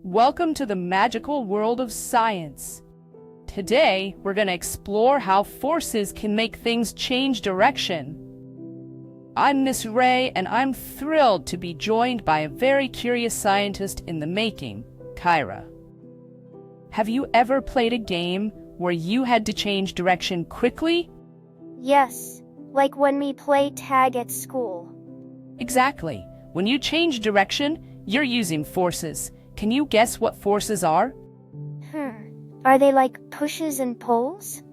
Welcome to the magical world of science. Today, we're going to explore how forces can make things change direction. I'm Miss Ray, and I'm thrilled to be joined by a very curious scientist in the making, Kyra. Have you ever played a game where you had to change direction quickly? Yes, like when we play tag at school. Exactly. When you change direction, you're using forces. Can you guess what forces are? Are they like pushes and pulls?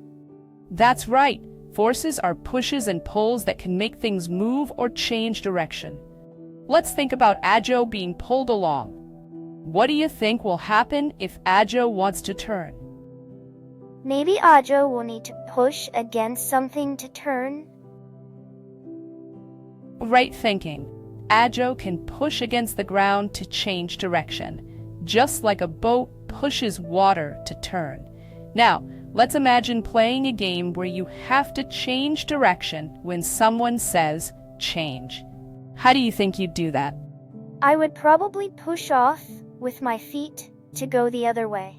That's right. Forces are pushes and pulls that can make things move or change direction. Let's think about Ajo being pulled along. What do you think will happen if Ajo wants to turn? Maybe Ajo will need to push against something to turn. Right thinking. Ajo can push against the ground to change direction, just like a boat pushes water to turn. Now, let's imagine playing a game where you have to change direction when someone says, change. How do you think you'd do that? I would probably push off with my feet to go the other way.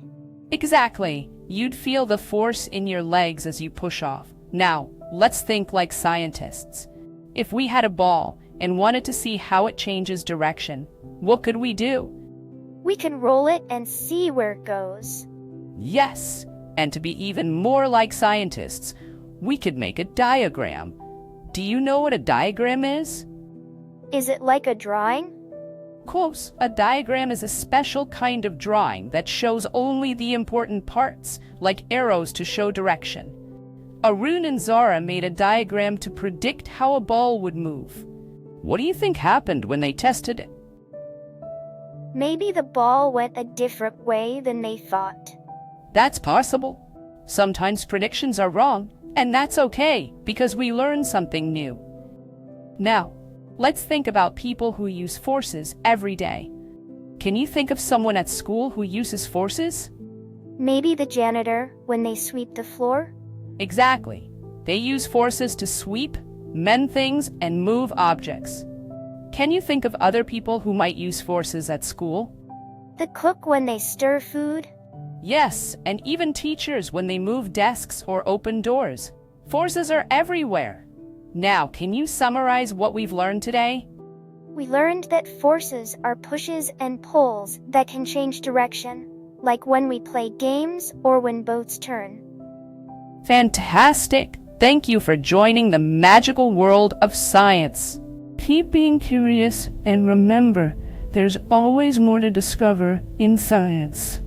Exactly. You'd feel the force in your legs as you push off. Now, let's think like scientists. If we had a ball and wanted to see how it changes direction, what could we do? We can roll it and see where it goes. Yes, and to be even more like scientists, we could make a diagram. Do you know what a diagram is? Is it like a drawing? Close. A diagram is a special kind of drawing that shows only the important parts, like arrows to show direction. Arun and Zara made a diagram to predict how a ball would move. What do you think happened when they tested it? Maybe the ball went a different way than they thought. That's possible. Sometimes predictions are wrong, and that's okay, because we learn something new. Now, let's think about people who use forces every day. Can you think of someone at school who uses forces? Maybe the janitor when they sweep the floor? Exactly. They use forces to sweep, mend things, and move objects. Can you think of other people who might use forces at school? The cook when they stir food? Yes, and even teachers when they move desks or open doors. Forces are everywhere. Now, can you summarize what we've learned today? We learned that forces are pushes and pulls that can change direction, like when we play games or when boats turn. Fantastic! Thank you for joining the magical world of science. Keep being curious and remember, there's always more to discover in science.